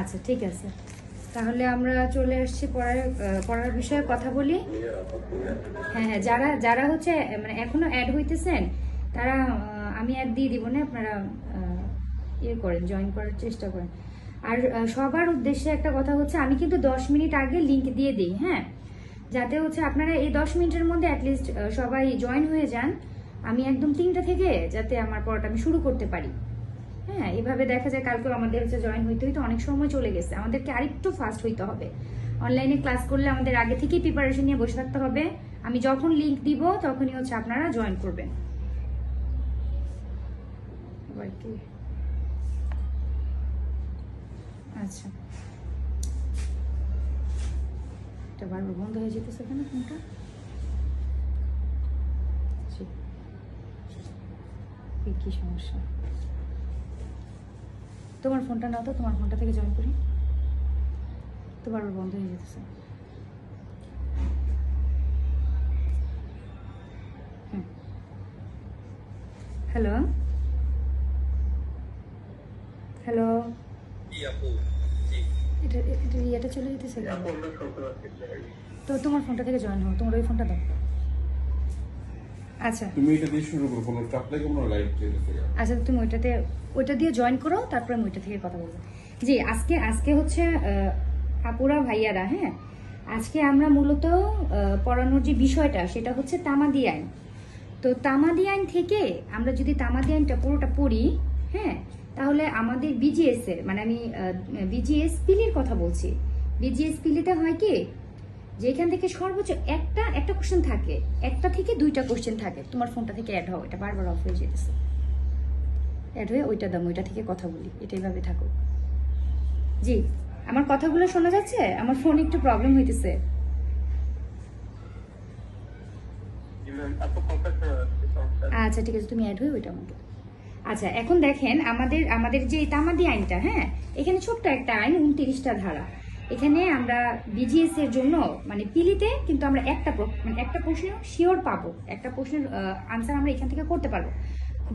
আচ্ছা ঠিক আছে, তাহলে আমরা চলে আসছি পড়ার বিষয়ে কথা বলি। হ্যাঁ হ্যাঁ, যারা যারা হচ্ছে মানে এখনো অ্যাড হইতেছেন তারা আমি অ্যাড দিয়ে দিব না, আপনারা ইয়ে করেন, জয়েন করার চেষ্টা করেন। আর সবার উদ্দেশ্যে একটা কথা হচ্ছে, আমি কিন্তু 10 মিনিট আগে লিংক দিয়ে দিই, হ্যাঁ, যাতে হচ্ছে আপনারা এই 10 মিনিটের মধ্যে অ্যাটলিস্ট সবাই জয়েন হয়ে যান। আমি একদম 3টা থেকে যাতে আমার পড়াটা আমি শুরু করতে পারি। হ্যাঁ, এভাবে দেখা যায় কালকেও আমাদের হচ্ছে জয়েন হইতে হইতে অনেক সময় চলে গেছে। আমাদেরকে আরেকটু ফাস্ট হইতে হবে। অনলাইনে ক্লাস করলে আমাদের আগে থেকেই প্রিপারেশন নিয়ে বসে থাকতে হবে। আমি যখন লিংক দিব তখনই হচ্ছে আপনারা জয়েন করবেন। আচ্ছা, এটা বারবার বন্ধ হয়ে যেতেছে কেন ফোনটা? কি সমস্যা? তোমার ফোনটা নাও তো, তোমার ফোনটা থেকে জয়েন করি। তো বারবার বন্ধ হয়ে যেতেছে। হ্যালো হ্যালো, এটা চলে যেতেছে। তো তোমার ফোনটা থেকে জয়েন হও, তোমার ওই ফোনটা দাও। আচ্ছা তুমি এটা দিয়ে শুরু করো, কোনো চাপ লাগে কোনো লাইট চলছে। আচ্ছা, তুমি ওইটা দিয়ে জয়েন করো, তারপরে আমি ওইটা থেকে কথা বলবো। জি, আজকে হচ্ছে আপুরা ভাইয়ারা, হ্যাঁ, আজকে আমরা মূলত পড়ানোর যে বিষয়টা সেটা হচ্ছে তামাদি আইন। তো তামাদি আইন থেকে আমরা যদি তামাদি আইনটা পুরোটা পড়ি, হ্যাঁ, তাহলে আমাদের বিজিএস এর, মানে আমি বিজিএস পিলির কথা বলছি। বিজিএস পিলিতে হয় কি, যে এখান থেকে সর্বোচ্চ একটা কোশ্চেন থাকে, একটা থেকে 2টা কোশ্চেন থাকে। তোমার ফোনটা থেকে অ্যাড হও, এটা বারবার অফ হয়ে যেতেছে। অ্যাড হয়ে ওইটা দাম, ওইটা থেকে কথা বলি, এটা এইভাবে থাকো। জি, আমার কথাগুলো শোনা যাচ্ছে? আমার ফোন একটু প্রবলেম হইতেছে। আচ্ছা ঠিক আছে, তুমি অ্যাড হয়ে ওইটা আমাকে। আচ্ছা, এখন দেখেন আমাদের যে তামাদি আইনটা, হ্যাঁ, এখানে ছোট্ট একটা আইন, 29টা ধারা। এখানে আমরা বিজিএস এর জন্য মানে পিলিতে কিন্তু আমরা একটা প্রশ্ন শিওর পাবো, একটা প্রশ্নের আনসার আমরা এখান থেকে করতে পারবো।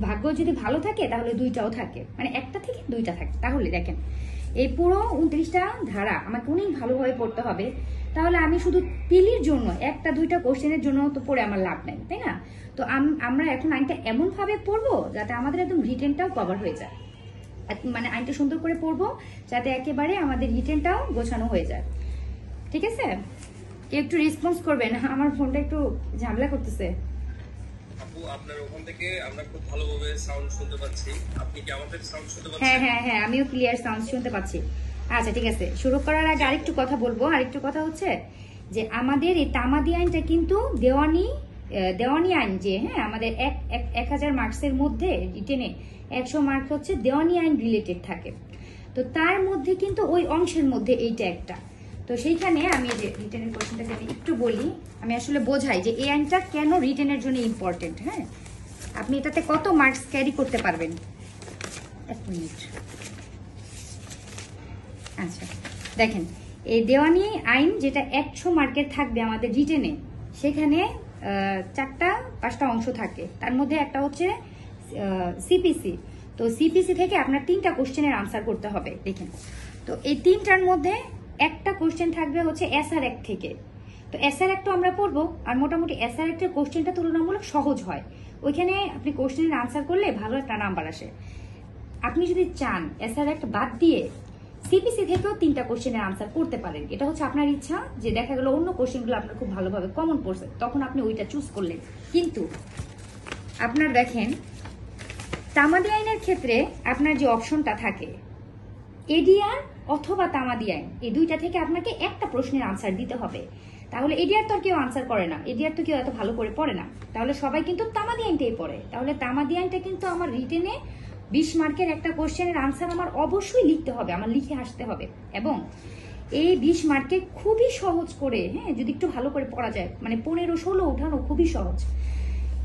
ভাগ্য যদি ভালো থাকে তাহলে 2টাও থাকে, মানে একটা থেকে 2টা থাকে। তাহলে দেখেন এই পুরো 29টা ধারা আমাকে অনেক ভালোভাবে পড়তে হবে। তাহলে আমি শুধু পিলির জন্য 1-2টা কোশ্চেনের জন্য তো পড়ে আমার লাভ নাই, তাই না? তো আমরা এখন আইনটা এমন ভাবে পড়বো যাতে আমাদের একদম রিটেনটাও কভার হয়ে যায়। মানে আইনটা সুন্দর করে পড়বো যাতে একেবারে আমাদের রিটেনটাও গোছানো হয়ে যায়। ঠিক আছে, কেউ একটু রেসপন্স করবেন, আমার ফোনটা একটু ঝামেলা করতেছে। আপু, আপনার ওখান থেকে আমরা খুব ভালোভাবে সাউন্ড শুনতে পাচ্ছি। আপনি কি আমাদের সাউন্ড শুনতে পাচ্ছেন? হ্যাঁ হ্যাঁ হ্যাঁ, আমিও ক্লিয়ার সাউন্ড শুনতে পাচ্ছি। আচ্ছা ঠিক আছে, শুরু করার আগে আরেকটু কথা বলবো। আরেকটু কথা হচ্ছে যে আমাদের এই তামাদি আইনটা কিন্তু দেওয়ানি আইন, যে হ্যাঁ আমাদের 1000 মার্কসের মধ্যে রিটেনে 100 মার্ক হচ্ছে দেওয়ানি আইন রিলেটেড থাকে। তো তার মধ্যে কিন্তু ওই অংশের মধ্যে এইটা একটা। তো সেইখানে আমি যে রিটেনের কোশ্চেনটাকে আমি একটু বলি, আমি আসলে বোঝাই যে এই আইনটা কেন রিটেনের জন্য ইম্পর্টেন্ট। হ্যাঁ, আপনি এটাতে কত মার্কস ক্যারি করতে পারবেন। 1 মিনিট। আচ্ছা দেখেন, এই দেওয়ানি আইন যেটা 100 মার্কের থাকবে আমাদের রিটেনে, সেখানে 4-5টা অংশ থাকে। তার মধ্যে একটা হচ্ছে সিপিসি। তো সিপিসি থেকে আপনার 3টা কোশ্চেনের আনসার করতে হবে। দেখেন, তো এই 3টার মধ্যে একটা কোশ্চেন থাকবে হচ্ছে এসআর অ্যাক্ট থেকে। তো এসআর অ্যাক্টও আমরা পড়বো, আর মোটামুটি এসআর অ্যাক্টের কোশ্চেনটা তুলনামূলক সহজ হয়। ওইখানে আপনি কোশ্চেনের আনসার করলে ভালো একটা নাম্বার আসে। আপনি যদি চান এসআর অ্যাক্ট বাদ দিয়ে সিপিসি থেকেও 3টা কোশ্চেনের আনসার করতে পারেন, এটা হচ্ছে আপনার ইচ্ছা। যে দেখা গেল অন্য কোশ্চেনগুলো আপনার খুব ভালোভাবে কমন পড়ছে, তখন আপনি ওইটা চুজ করলেন। কিন্তু আপনার দেখেন তামাদি আইনের ক্ষেত্রে আপনার যে অপশনটা থাকে এডিআর অথবা তামাদি আইন, এই 2টা থেকে আপনাকে একটা প্রশ্নের আনসার দিতে হবে। তাহলে এডিআর তো আর কেউ আনসার করে না, এডিআর তো কেউ এত ভালো করে পড়ে না, তাহলে সবাই কিন্তু তামাদি আইনটাই পড়ে। তাহলে তামাদি আইনটা কিন্তু আমার রিটেনে 20 মার্কের একটা কোশ্চেনের আনসার আমার অবশ্যই লিখতে হবে, আমার লিখে আসতে হবে। এবং এই 20 মার্কে খুবই সহজ করে, হ্যাঁ, যদি একটু ভালো করে পড়া যায়, মানে 15-16 উঠানো খুবই সহজ।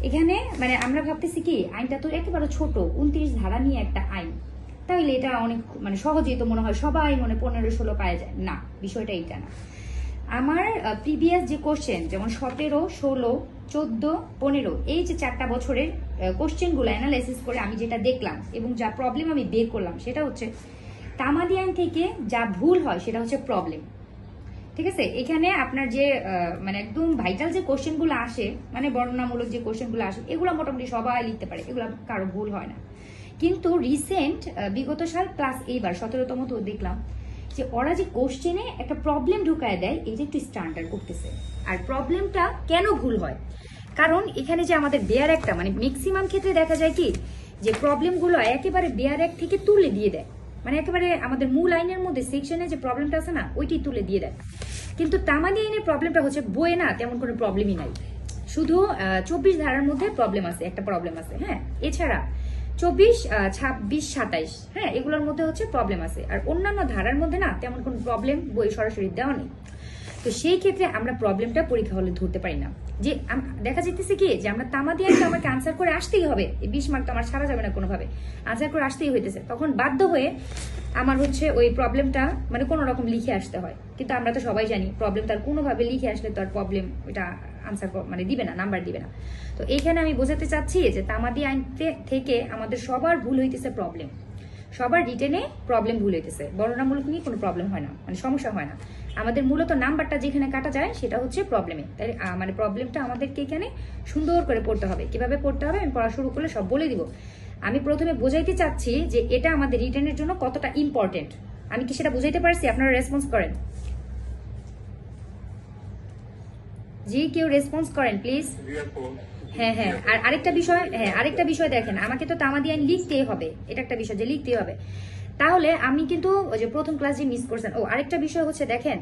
এখানে মানে আমরা ভাবতেছি কি আইনটা তো একেবারে ছোট, 29 ধারা নিয়ে একটা আইন, তাইলে এটা অনেক মানে সহজেই তো মনে হয় সবাই মনে 15-16 পাওয়া যায়। না, বিষয়টা এইটা না। আমার প্রিভিয়াস যে কোশ্চেন, যেমন 17, 16, 14, 15, এই যে 4টা বছরের কোশ্চেনগুলো অ্যানালাইসিস করে আমি যেটা দেখলাম এবং যা প্রবলেম আমি বের করলাম, সেটা হচ্ছে তামাদি আইন থেকে যা ভুল হয় সেটা হচ্ছে প্রবলেম। ঠিক আছে, এখানে আপনার যে মানে একদম ভাইটাল যে কোশ্চেনগুলো আসে, মানে বর্ণনামূলক যে কোশ্চেনগুলো আসে, এগুলো মোটামুটি সবাই লিখতে পারে, এগুলো কারো ভুল হয় না। কিন্তু রিসেন্ট বিগত সাল প্লাস এইবার 17তম তো দেখলাম যে ওরা যে কোশ্চেনে একটা প্রবলেম ঢুকায় দেয়, এটা একটু স্ট্যান্ডার্ড করতেছে। আর প্রবলেমটা কেন ভুল হয়, কারণ এখানে যে আমাদের বেয়ার একটা মানে ম্যাক্সিমাম ক্ষেত্রে দেখা যায় কি যে প্রবলেমগুলো একেবারে বেয়ার এক থেকে তুলে দিয়ে দেয়, মানে একেবারে আমাদের মূল আইনের মধ্যে সেকশনে যে প্রবলেমটা আছে না ওইটাই তুলে দিয়ে দেয়। কিন্তু তামাদি আইনের প্রবলেমটা হচ্ছে বইয়ে না তেমন কোনো প্রবলেমই নাই, শুধু 24 ধারার মধ্যে প্রবলেম আছে, একটা প্রবলেম আছে। হ্যাঁ, এছাড়া 24, 26, 27 হ্যাঁ এগুলোর মধ্যে হচ্ছে প্রবলেম আছে, আর অন্যান্য ধারার মধ্যে না তেমন কোনো প্রবলেম বই সরাসরি দেওয়া নেই। তো সেই ক্ষেত্রে আমরা প্রবলেমটা পরীক্ষা হলে ধরতে পারি না। যে দেখা যাইতেছে কি যে আমরা তামাদি আইনটা আমাকে আনসার করে আসতেই হবে, এই 20 মার্ক তো আমার ছাড়া যাবে না কোনোভাবে, আনসার করে আসতেই হইতেছে, তখন বাধ্য হয়ে আমার হচ্ছে ওই প্রবলেমটা মানে কোনো রকম লিখে আসতে হয়। কিন্তু আমরা তো সবাই জানি প্রবলেম তার কোনোভাবে লিখে আসলে তো আর প্রবলেম এটা আনসার মানে দিবে না, নাম্বার দিবে না। তো এইখানে আমি বোঝাতে চাচ্ছি যে তামাদি আইন থেকে আমাদের সবার ভুল হইতেছে প্রবলেম, সবার রিটেনে প্রবলেম ভুল হইতেছে, বর্ণনামূলক নিয়ে কোনো প্রবলেম হয় না, মানে সমস্যা হয় না। আমাদের মূলত নাম্বারটা যেখানে কাটা যায় সেটা হচ্ছে প্রবলেমে। তাই মানে প্রবলেমটা আমাদেরকে এখানে সুন্দর করে পড়তে হবে। কিভাবে পড়তে হবে আমি পড়া শুরু করলে সব বলে দিব। আমি প্রথমে বোঝাইতে চাচ্ছি যে এটা আমাদের রিটেনের জন্য কতটা ইম্পর্টেন্ট। আমি কি সেটা বুঝাইতে পারছি? আপনারা রেসপন্স করেন, জি কেউ রেসপন্স করেন প্লিজ। হ্যাঁ হ্যাঁ, আর আরেকটা বিষয় দেখেন, আমাকে তো তামাদি আইন লিখতেই হবে, এটা একটা বিষয় যে লিখতেই হবে। তাহলে আমি কিন্তু ওই যে প্রথম ক্লাস যে মিস করছেন। আরেকটা বিষয় হচ্ছে দেখেন,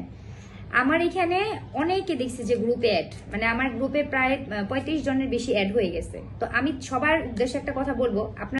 আমার এখানে অনেকে দেখছি যে গ্রুপে অ্যাড, মানে আমার গ্রুপে প্রায় 35 জনের বেশি অ্যাড হয়ে গেছে। তো আমি সবার উদ্দেশ্যে একটা কথা বলবো, আপনার